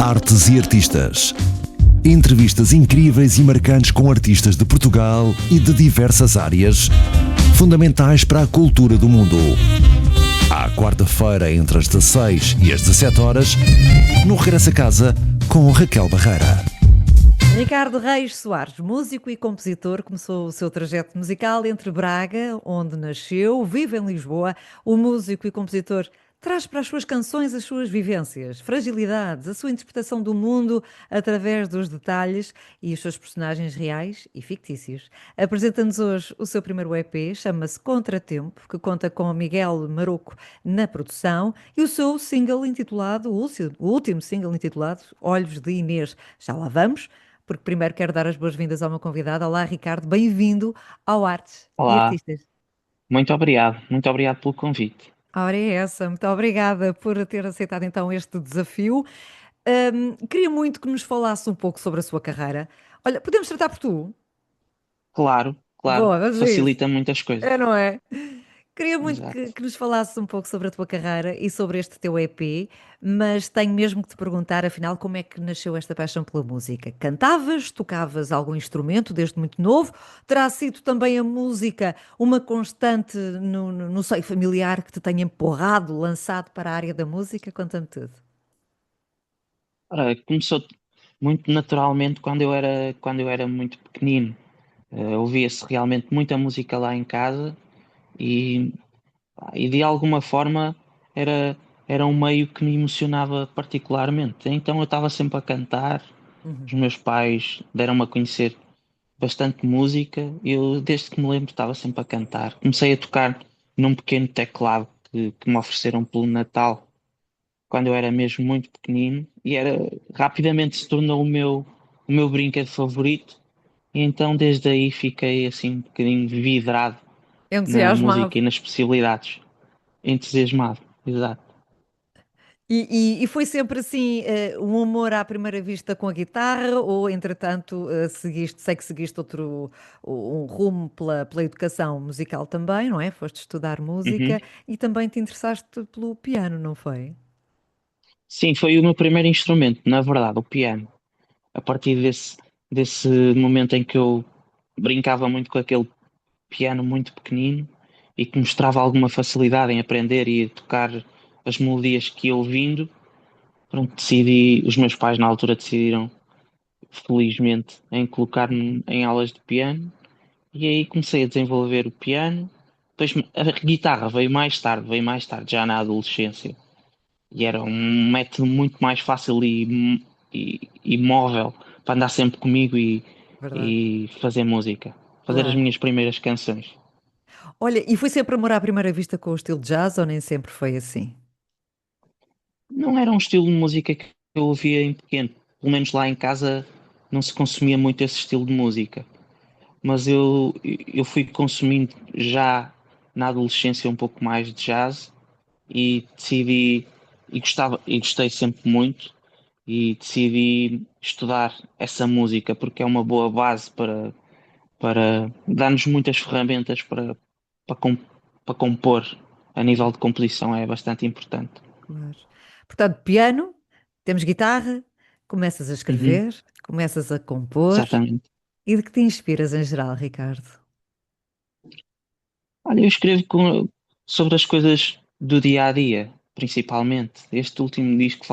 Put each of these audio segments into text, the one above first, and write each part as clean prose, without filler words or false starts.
Artes e artistas. Entrevistas incríveis e marcantes com artistas de Portugal e de diversas áreas, fundamentais para a cultura do mundo. À quarta-feira, entre as 16 e as 17 horas, no Regresso a Casa, com Raquel Barreira. Ricardo Reis Soares, músico e compositor, começou o seu trajeto musical entre Braga, onde nasceu, vive em Lisboa. O músico e compositor traz para as suas canções as suas vivências, fragilidades, a sua interpretação do mundo através dos detalhes e os seus personagens reais e fictícios. Apresenta-nos hoje o seu primeiro EP, chama-se Contratempo, que conta com Miguel Maroco na produção, e o seu single intitulado, o último single intitulado, Olhos de Inês. Já lá vamos, porque primeiro quero dar as boas-vindas ao meu convidado. Olá, Ricardo, bem-vindo ao Artes e Olá, Artistas. muito obrigado pelo convite. Ora é essa, muito obrigada por ter aceitado então este desafio. Queria muito que nos falasse um pouco sobre a sua carreira. Olha, podemos tratar por tu? Claro, claro, Boa, vamos a isso. facilita muitas coisas. É, não é? Queria muito que, Exato. que nos falasses um pouco sobre a tua carreira e sobre este teu EP, mas tenho mesmo que te perguntar, afinal, como é que nasceu esta paixão pela música? Cantavas, tocavas algum instrumento desde muito novo? Terá sido também a música uma constante no seio familiar que te tenha empurrado, lançado para a área da música? Conta-me tudo. Ora, começou muito naturalmente quando eu era muito pequenino. Ouvia-se realmente muita música lá em casa e, e de alguma forma era, era um meio que me emocionava particularmente. Então eu estava sempre a cantar. Os Uhum. meus pais deram-me a conhecer bastante música. Eu, desde que me lembro, estava sempre a cantar. Comecei a tocar num pequeno teclado que me ofereceram pelo Natal, quando eu era mesmo muito pequenino, e rapidamente se tornou o meu brinquedo favorito. E então, desde aí, fiquei assim um bocadinho vidrado na Entusiasmado. música e nas possibilidades. Entusiasmado, exato. E foi sempre assim, um amor à primeira vista com a guitarra, ou entretanto sei que seguiste um rumo pela educação musical também, não é? Foste estudar Uhum. música e também te interessaste pelo piano, não foi? Sim, foi o meu primeiro instrumento, na verdade, o piano. A partir desse momento em que eu brincava muito com aquele piano muito pequenino e que mostrava alguma facilidade em aprender e tocar as melodias que ia ouvindo, pronto, os meus pais na altura decidiram, felizmente, em colocar-me em aulas de piano e aí comecei a desenvolver o piano. Depois a guitarra veio mais tarde, já na adolescência. E era um método muito mais fácil e móvel para andar sempre comigo Verdade. e fazer música, fazer as Claro. minhas primeiras canções. Olha, e foi sempre amor à primeira vista com o estilo de jazz ou nem sempre foi assim? Não era um estilo de música que eu ouvia em pequeno, pelo menos lá em casa não se consumia muito esse estilo de música, mas eu fui consumindo já na adolescência um pouco mais de jazz e decidi e gostei sempre muito e decidi estudar essa música porque é uma boa base para dar-nos muitas ferramentas para, com- para compor. A nível de composição é bastante importante. Claro. Portanto, piano, temos guitarra, começas a Uhum, escrever, começas a compor. exatamente. E de que te inspiras em geral, Ricardo? Olha, eu escrevo sobre as coisas do dia a dia, principalmente. Este último disco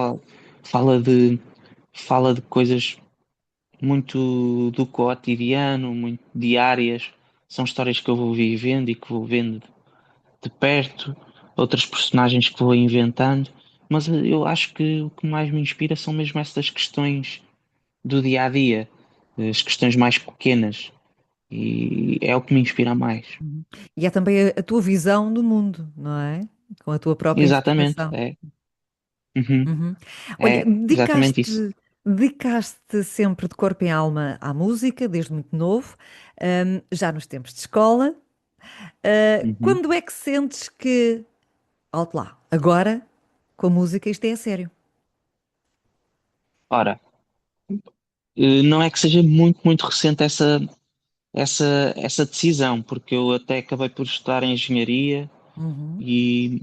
fala de, fala de coisas muito do cotidiano, muito diárias. São histórias que eu vou vivendo e que vou vendo de perto, outras personagens que vou inventando, mas eu acho que o que mais me inspira são mesmo essas questões do dia a dia, as questões mais pequenas, e é o que me inspira mais. Uhum. E é também a tua visão do mundo, não é? Com a tua própria Exatamente, interpretação. Uhum, Uhum. Olha, é exatamente isso. dedicaste sempre de corpo e alma à música, desde muito novo, já nos tempos de escola. Uhum. Quando é que sentes que, alto lá, agora, com a música, isto é a sério? Ora, não é que seja muito, muito recente essa decisão, porque eu até acabei por estudar engenharia Uhum. e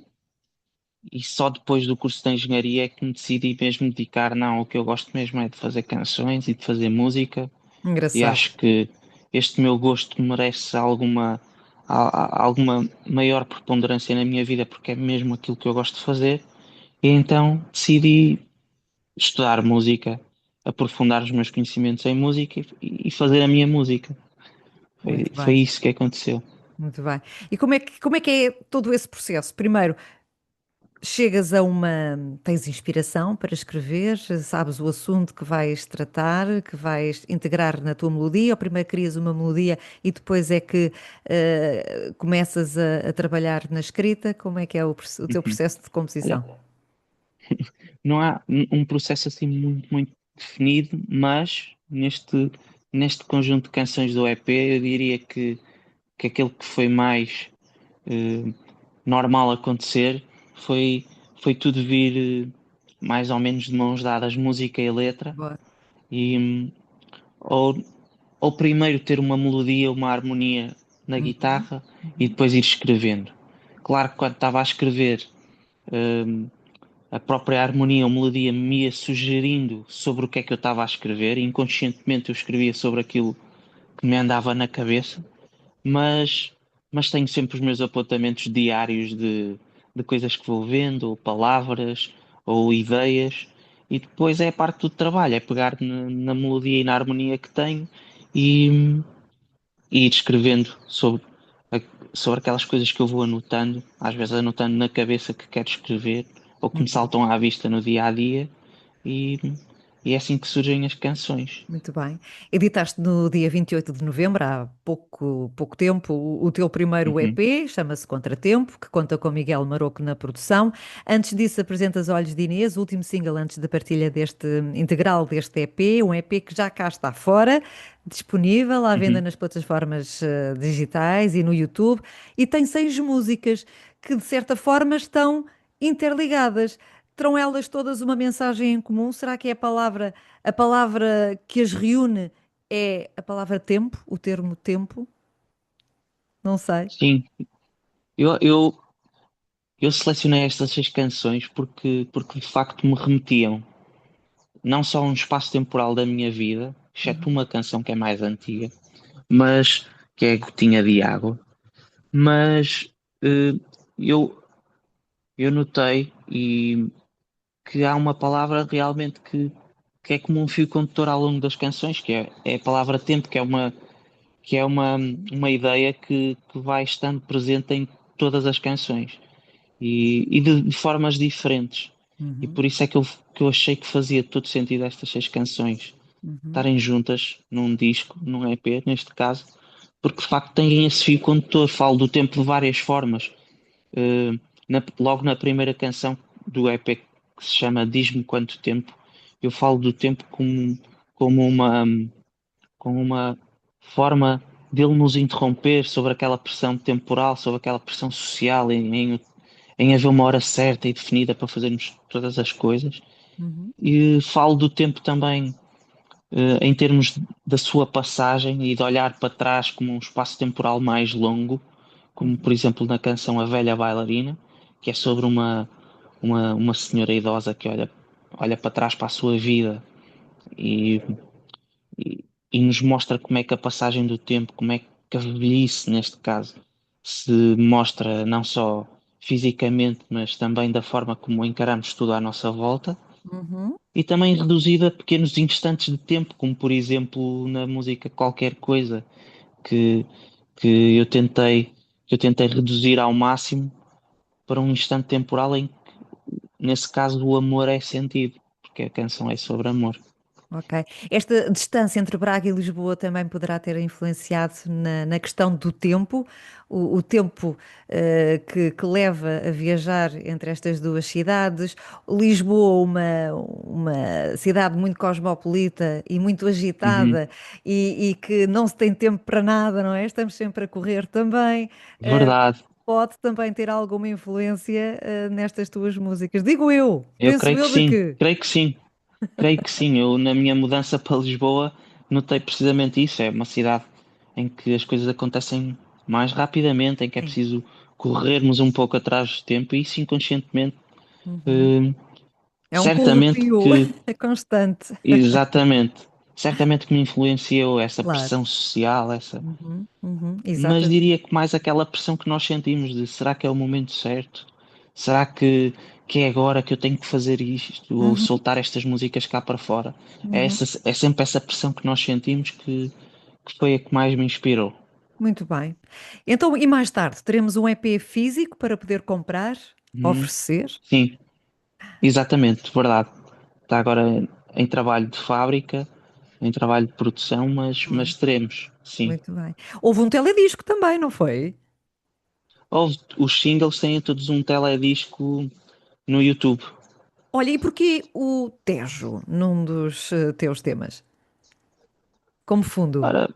e só depois do curso de engenharia é que me decidi mesmo dedicar, não, o que eu gosto mesmo é de fazer canções e de fazer música, e Engraçado. acho que este meu gosto merece alguma maior preponderância na minha vida, porque é mesmo aquilo que eu gosto de fazer, e então decidi estudar música, aprofundar os meus conhecimentos em música e fazer a minha música. Muito Foi bem, isso que aconteceu. muito bem. E como é que é todo esse processo? Primeiro, chegas a uma. Tens inspiração para escrever, sabes o assunto que vais tratar, que vais integrar na tua melodia, ou primeiro crias uma melodia e depois é que começas a trabalhar na escrita? Como é que é o teu Uhum. processo de Olha, composição? não há um processo assim muito definido, mas neste conjunto de canções do EP, eu diria que aquele que foi mais eh, normal acontecer foi, foi tudo vir mais ou menos de mãos dadas, música e letra, Boa. e ou, ou primeiro ter uma melodia, uma harmonia na Uhum, guitarra e uhum, depois ir escrevendo. Claro que quando estava a escrever, eh, a própria harmonia ou melodia me ia sugerindo sobre o que é que eu estava a escrever, e inconscientemente eu escrevia sobre aquilo que me andava na cabeça, mas, mas tenho sempre os meus apontamentos diários de coisas que vou vendo, ou palavras, ou ideias, e depois é a parte do trabalho, é pegar na melodia e na harmonia que tenho e, e ir escrevendo sobre aquelas coisas que eu vou anotando, às vezes anotando na cabeça que quero escrever, ou que me uhum. saltam à vista no dia a dia, e, e é assim que surgem as canções. Muito bem. Editaste no dia 28 de novembro, há pouco tempo, o teu primeiro Uhum, EP, chama-se Contratempo, que conta com Miguel Maroco na produção. Antes disso, apresentas Olhos de Inês, o último single antes da partilha deste integral deste EP, um EP que já cá está fora, disponível à venda uhum. nas plataformas digitais e no YouTube, e tem 6 músicas que, de certa forma, estão interligadas. Terão elas todas uma mensagem em comum? Será que é a palavra que as reúne é a palavra tempo, o termo tempo? Não sei. Sim, eu, eu, eu selecionei estas 6 canções porque de facto me remetiam não só a um espaço temporal da minha vida, exceto Uhum, uma canção que é mais antiga, mas que é a Gotinha de Água, mas eh, eu, eu notei que há uma palavra realmente que é como um fio condutor ao longo das canções, é a palavra tempo, que é uma ideia que vai estando presente em todas as canções e de formas diferentes. E uhum, por isso é que eu achei que fazia todo sentido estas 6 canções uhum, estarem juntas num disco, num EP, neste caso, porque de facto têm esse fio condutor. Falo do tempo de várias formas. Logo na primeira canção do EP, que se chama Diz-me Quanto Tempo, eu falo do tempo como uma forma dele nos interromper sobre aquela pressão temporal, sobre aquela pressão social em haver uma hora certa e definida para fazermos todas as coisas. uhum, E falo do tempo também em termos da sua passagem e de olhar para trás como um espaço temporal mais longo, como uhum, por exemplo na canção A Velha Bailarina, que é sobre uma senhora idosa que olha para trás para a sua vida e, e nos mostra como é que a passagem do tempo, como é que a velhice, neste caso, se mostra não só fisicamente, mas também da forma como encaramos tudo à nossa volta, uhum. e também reduzida a pequenos instantes de tempo, como por exemplo na música Qualquer Coisa, que, que eu tentei reduzir ao máximo para um instante temporal em que, nesse caso, o amor é sentido, porque a canção é sobre amor. Ok. Esta distância entre Braga e Lisboa também poderá ter influenciado na questão do tempo, o tempo que leva a viajar entre estas duas cidades. Lisboa, uma cidade muito cosmopolita e muito Uhum. agitada e que não se tem tempo para nada, não é? Estamos sempre a correr também. Eh, Verdade, Pode também ter alguma influência nestas tuas músicas. Digo eu, eu penso creio que eu de sim, que. creio que sim, creio que sim. Eu, na minha mudança para Lisboa, notei precisamente isso. É uma cidade em que as coisas acontecem mais rapidamente, em que é Sim. preciso corrermos um pouco atrás do tempo, e isso inconscientemente. Uhum. eh, É um certamente corrupio que, constante. exatamente, certamente que me influenciou essa Claro. pressão social, essa, Uhum, uhum, mas exatamente. diria que mais aquela pressão que nós sentimos de será que é o momento certo? Será que é agora que eu tenho que fazer isto ou Uhum, soltar estas músicas cá para fora? uhum. É sempre essa pressão que nós sentimos que foi a que mais me inspirou. Muito bem. Então, e mais tarde, teremos um EP físico para poder comprar, Uhum. oferecer? Sim, exatamente, verdade. Está agora em trabalho de fábrica, em trabalho de produção, Hum, mas teremos, sim. muito bem. Houve um teledisco também, não foi? Os singles têm todos um teledisco no YouTube. Olha, e porquê o Tejo num dos teus temas? Como fundo? Ora,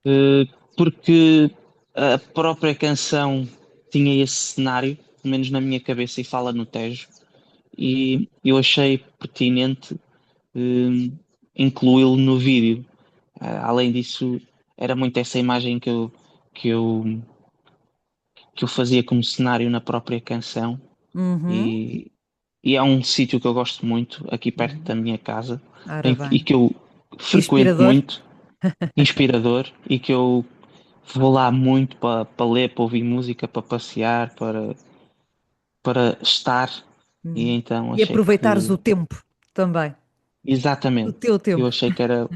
eh, porque a própria canção tinha esse cenário, pelo menos na minha cabeça, e fala no Tejo, e eu achei pertinente eh, incluí-lo no vídeo. Além disso, era muito essa imagem que eu, que eu fazia como cenário na própria canção, Uhum, e, e é um sítio que eu gosto muito, aqui perto uhum. da minha casa, Ora e bem. que eu frequento Inspirador? muito, inspirador, e que eu vou lá muito para ler, para ouvir música, para passear, para estar. E Uhum. então E achei aproveitares que, o tempo também. O exatamente, teu eu tempo. achei que era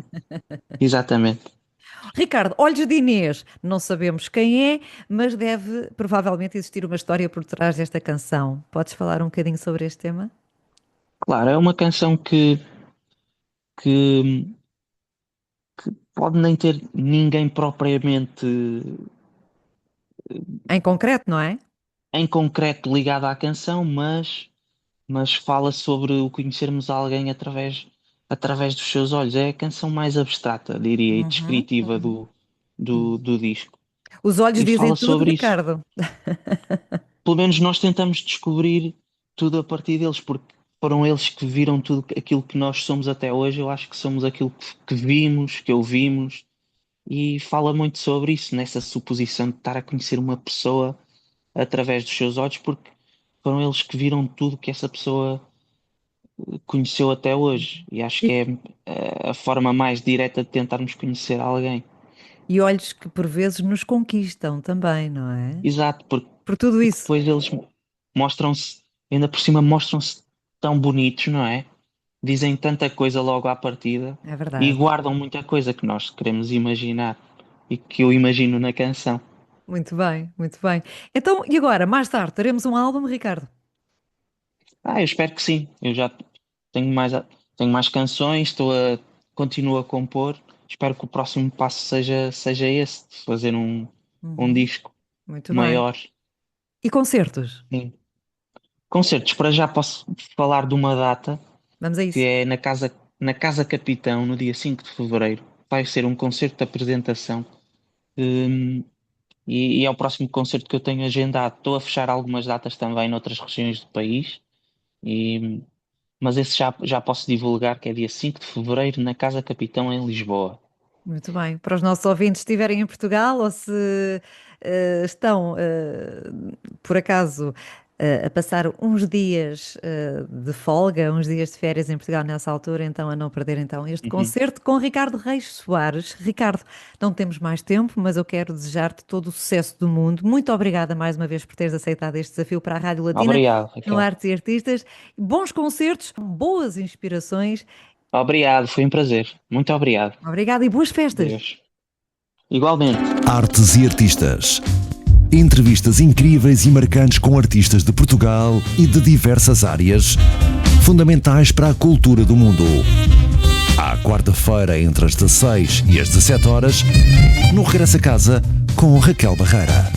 exatamente. Ricardo, Olhos de Inês, não sabemos quem é, mas deve provavelmente existir uma história por trás desta canção. Podes falar um bocadinho sobre este tema? Claro, é uma canção que pode nem ter ninguém propriamente Em concreto, não é? em concreto ligado à canção, mas fala sobre o conhecermos alguém através dos seus olhos. É a canção mais abstrata, diria, e Uhum, descritiva uhum, uhum. do disco. Os olhos E dizem fala tudo, sobre isso. Ricardo. Pelo menos nós tentamos descobrir tudo a partir deles, porque foram eles que viram tudo aquilo que nós somos até hoje. Eu acho que somos aquilo que vimos, que ouvimos, e fala muito sobre isso, nessa suposição de estar a conhecer uma pessoa através dos seus olhos, porque foram eles que viram tudo que essa pessoa conheceu até hoje. E acho que E, é a forma mais direta de tentarmos conhecer alguém. e olhos que por vezes nos conquistam também, não é? Exato, Por tudo porque isso. depois eles mostram-se, ainda por cima mostram-se tão bonitos, não é? Dizem tanta coisa logo à partida É e verdade. guardam muita coisa que nós queremos imaginar e que eu imagino na canção. Muito bem, muito bem. Então, e agora, mais tarde, teremos um álbum, Ricardo? Eu espero que sim. Eu já tenho mais, tenho mais canções, continuo a compor. Espero que o próximo passo seja esse, de fazer um Uhum, disco muito bem. maior. E concertos? Sim. Concertos, para já posso falar de uma data Vamos a que isso. é na Casa Capitão, no dia 5 de Fevereiro. Vai ser um concerto de apresentação. hum, e é o próximo concerto que eu tenho agendado. Estou a fechar algumas datas também noutras regiões do país, e, mas esse já posso divulgar, que é dia 5 de Fevereiro, na Casa Capitão, em Lisboa. Muito bem. Para os nossos ouvintes que estiverem em Portugal ou se estão, por acaso, a passar uns dias de folga, uns dias de férias em Portugal nessa altura, então a não perder então este Uhum. concerto com Ricardo Reis Soares. Ricardo, não temos mais tempo, mas eu quero desejar-te todo o sucesso do mundo. Muito obrigada mais uma vez por teres aceitado este desafio para a Rádio Latina, Obrigado, no Raquel. Artes e Artistas. Bons concertos, boas inspirações. Obrigado, foi um prazer. Muito obrigado. Obrigada e boas festas. Deus. Igualmente. Artes e Artistas. Entrevistas incríveis e marcantes com artistas de Portugal e de diversas áreas, fundamentais para a cultura do mundo. À quarta-feira, entre as 16 e as 17 horas, no Regresso a Casa, com Raquel Barreira.